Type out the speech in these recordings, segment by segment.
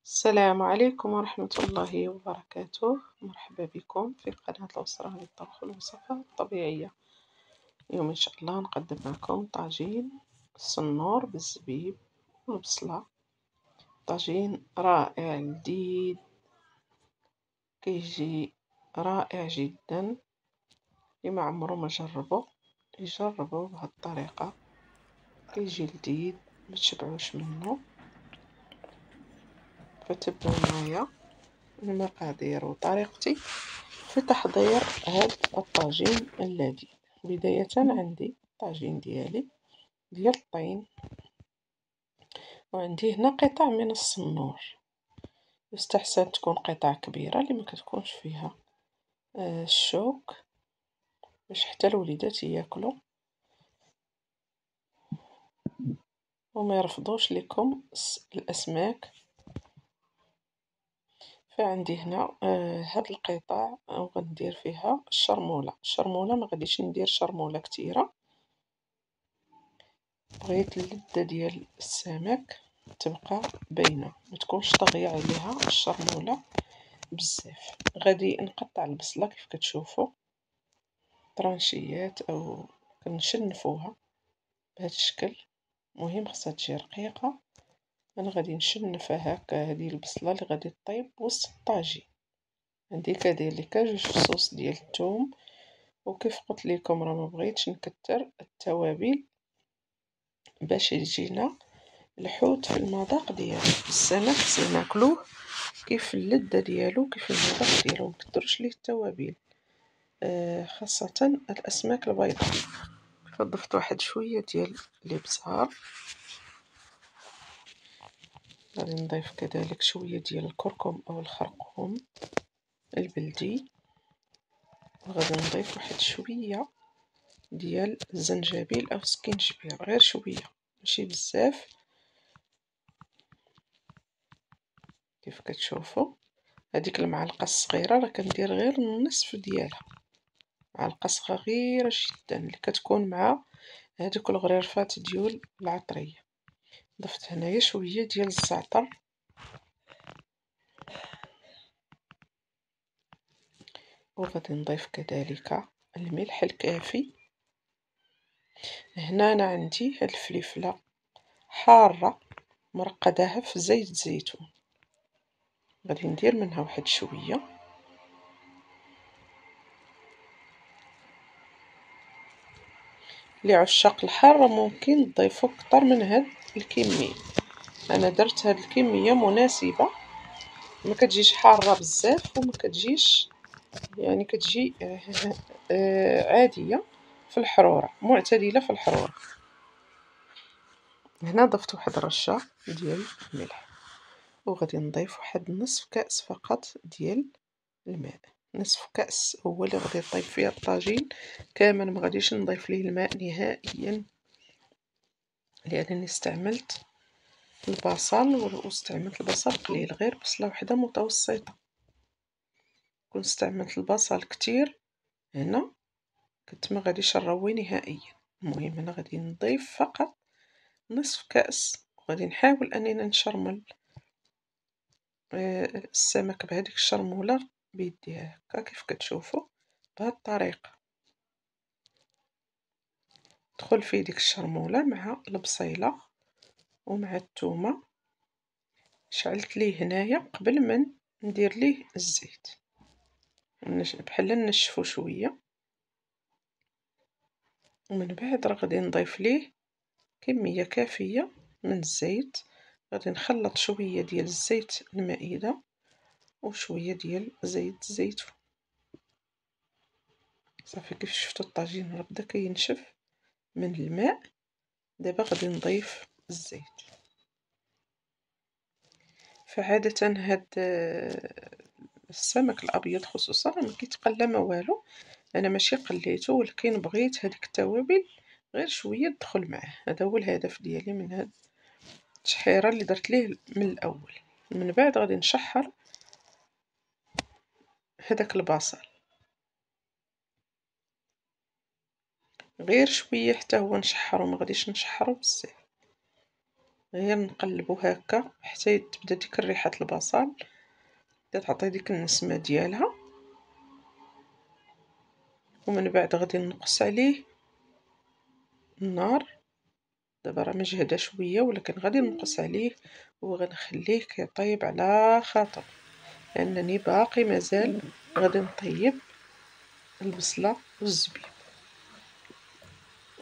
السلام عليكم ورحمة الله وبركاته. مرحبا بكم في قناة الأسرة للطبخ والوصفات الطبيعية. اليوم إن شاء الله نقدم لكم طاجين الصنور بالزبيب والبصلة. طاجين رائع لذيذ، كيجي رائع جدا. اللي ما عمره ما جربه يجربه بهذه الطريقة، كيجي لذيذ متشبعوش منه. فتبعوا معايا المقادير وطريقتي في تحضير هذا الطاجين اللذيذ. بداية عندي الطاجين ديالي ديال الطين، وعندي هنا قطع من الصنور. يستحسن تكون قطع كبيرة اللي ما كتكونش فيها الشوك باش حتى الوليدات ياكلوا وما يرفضوش لكم الاسماك. فعندي هنا هاد القطع وغندير فيها الشرموله ما غاديش ندير شرموله كثيره. بغيت اللذة ديال السمك تبقى باينه، ما تكونش طاغيه عليها الشرموله بزاف. غادي نقطع البصله كيف كتشوفوا طرانشيات او كنشنفوها بهذا الشكل. مهم خصها تجي رقيقه. انا غادي نشنفها هكا. هذه البصله اللي غادي طيب وسط الطاجين. عندي كذلك جوج فصوص ديال الثوم، وكيف قلت لكم راه ما بغيتش نكثر التوابل باش يجينا الحوت في المذاق ديالو. السمك خصنا ناكلوه كيف اللذة ديالو كيف المذاق ديالو، مكثروش ليه التوابل خاصة الاسماك البيضاء. فضفت واحد شوية ديال الابزار. غادي نضيف كذلك شوية ديال الكركم او الخرقوم البلدي، وغادي نضيف واحد شوية ديال الزنجبيل او السكينجبير، غير شويه ماشي بزاف. كيف كتشوفوا هذيك المعلقه الصغيره راه كندير غير النصف ديالها، معلقه صغيره جدا اللي كتكون مع هذوك الغريرفات ديال العطريه. ضفت هنايا شويه ديال الزعتر، وغادي نضيف كذلك الملح الكافي. هنا انا عندي هاد الفلفله حاره مرقداها في زيت الزيتون، غادي ندير منها واحد شويه. لعشاق الحار ممكن تضيفوا اكثر من هاد الكميه. انا درت هاد الكميه مناسبه، ما كتجيش حاره بزاف وما كتجيش يعني كتجي عاديه في الحراره، معتدله في الحراره. هنا ضفت واحد الرشه ديال الملح، وغادي نضيف واحد نصف كاس فقط ديال الماء. نصف كاس هو اللي غادي يطيب فيه الطاجين كامل، ما غاديش نضيف ليه الماء نهائيا، لانني استعملت البصل واستعملت البصل قليل، غير بصله واحده متوسطه. كون استعملت البصل كتير هنا كنت ما غاديش نروي نهائيا. المهم انا غادي نضيف فقط نصف كاس، وغادي نحاول اننا نشرمل السمك بهذيك الشرموله بيدي هكا كيف كتشوفوا بهذه الطريقه. تدخل فيه ديك الشرموله مع البصيله ومع الثومه. شعلت ليه هنايا قبل ما ندير ليه الزيت، بحال نشفو شويه، ومن بعد راه غادي نضيف ليه كميه كافيه من الزيت. غادي نخلط شويه ديال الزيت المائده وشويه ديال زيت الزيتون. صافي كيف شفتوا الطاجين راه بدا كينشف من الماء. دابا غادي نضيف الزيت. فعاده هاد السمك الابيض خصوصا ما كيتقلى ما والو. انا ماشي قليته، ولكن بغيت هذيك التوابل غير شويه تدخل معاه. هذا هو الهدف ديالي من هاد التشحيره اللي درت ليه من الاول. من بعد غادي نشحر هذاك البصل غير شويه حتى هو نشحرو، ما غاديش نشحرو بزاف. غير نقلبو هكا حتى تبدا ديك ريحة البصل تبدا تعطي ديك النسمة ديالها، ومن بعد غادي نقص عليه النار. دابا راه مجهدة شوية ولكن غادي نقص عليه وغنخليه كيطيب على خاطر، لانني باقي مازال غادي نطيب البصلة والزبيب.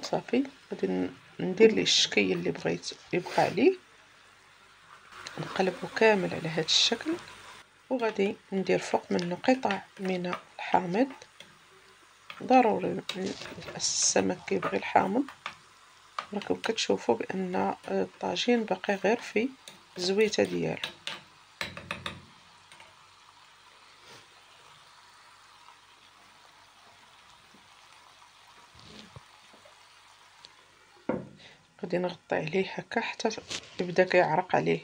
صافي غادي ندير ليه الشكل اللي بغيت يبقى عليه، نقلبو كامل على هذا الشكل، وغادي ندير فوق منه قطع من الحامض. ضروري السمك كيبغي الحامض. راكم كتشوفوا بان الطاجين باقي غير في الزويته ديالو. غادي نغطي عليه هكا حتى يبدا كيعرق عليه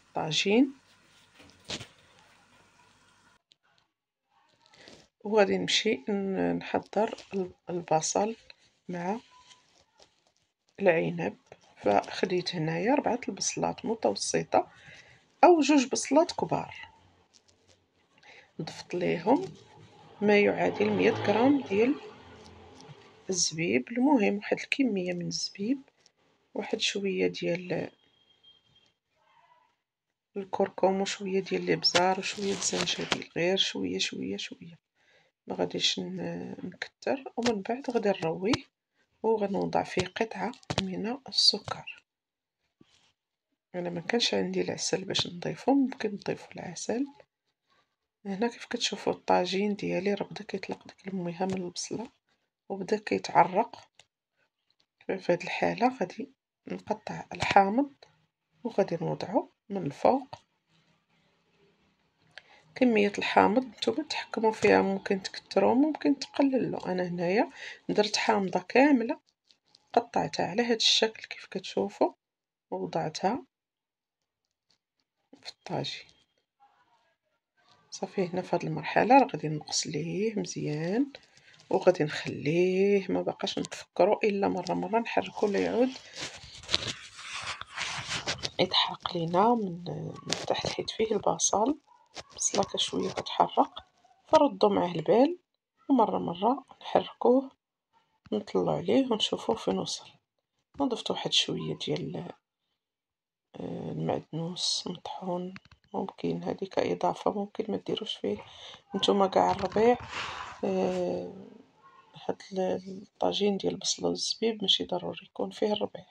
الطاجين، وغادي نمشي نحضر البصل مع العنب. فخديت هنايا 4 البصلات متوسطه او 2 بصلات كبار، ضفت ليهم ما يعادل 100 غرام ديال الزبيب. المهم واحد الكميه من الزبيب، واحد شويه ديال الكركم، وشويه ديال الابزار، وشويه الزنجبيل، غير شويه شويه شويه، ما غاديش نكتر. ومن بعد غادي نرويه وغنوضع فيه قطعه من السكر. انا ما كانش عندي العسل باش نضيفو، ممكن نضيفو العسل. هنا كيف كتشوفوا الطاجين ديالي راه بدا كيطلق ديك الميها من البصله وبدا كيتعرق. في هذه الحاله غادي نقطع الحامض وغادي نوضعه من الفوق. كميه الحامض نتوما تحكموا فيها، ممكن تكثروا ممكن تقللوا. انا هنايا درت حامضه كامله قطعتها على هذا الشكل كيف كتشوفوا ووضعتها في الطاجين. صافي هنا في هذه المرحله راه غادي نقص ليه مزيان وغادي نخليه، ما بقاش نتفكروا الا مره نحركو ليعود يتحرق لينا من تحت، حيت فيه البصل البصله شويه كتحرق، فردوا معاه البال ومره نحركوه نطلعوا عليه ونشوفوا فين وصل. نضفت واحد شويه ديال المعدنوس مطحون، ممكن هذيك اضافه، ممكن ما ديروش فيه نتوما كاع الربيع. هاد الطاجين ديال البصله والزبيب ماشي ضروري يكون فيه الربيع،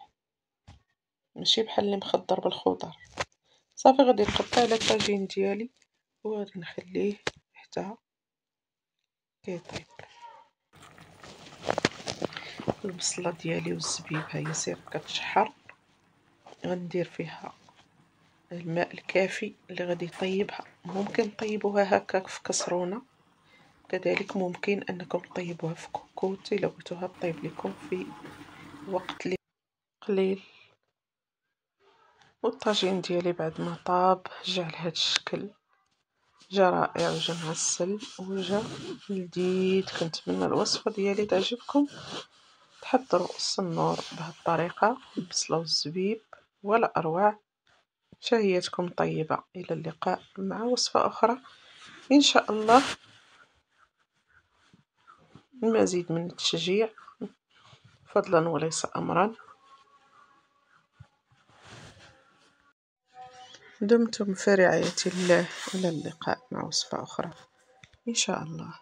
ماشي بحال اللي مخضر بالخضر. صافي غادي نغطي على الطاجين ديالي وغادي نخليه حتى كيطيب. البصله ديالي والزبيب هي سير كتشحر، غندير فيها الماء الكافي اللي غادي يطيبها. ممكن طيبوها هكاك في كسرونه، كذلك ممكن انكم طيبوها في كوكوط الا بغيتوها طيب لكم في وقت قليل. والطاجين ديالي بعد ما طاب جا على هذا الشكل، جا رائع وجا معسل وجا لذيذ. كنتمنى الوصفه ديالي تعجبكم، تحضروا الصنور بهذه الطريقه البصله والزبيب ولا اروع. شهيتكم طيبه، الى اللقاء مع وصفه اخرى ان شاء الله. المزيد من التشجيع فضلا وليس امرا. دمتم في رعاية الله، إلى اللقاء مع وصفة أخرى إن شاء الله.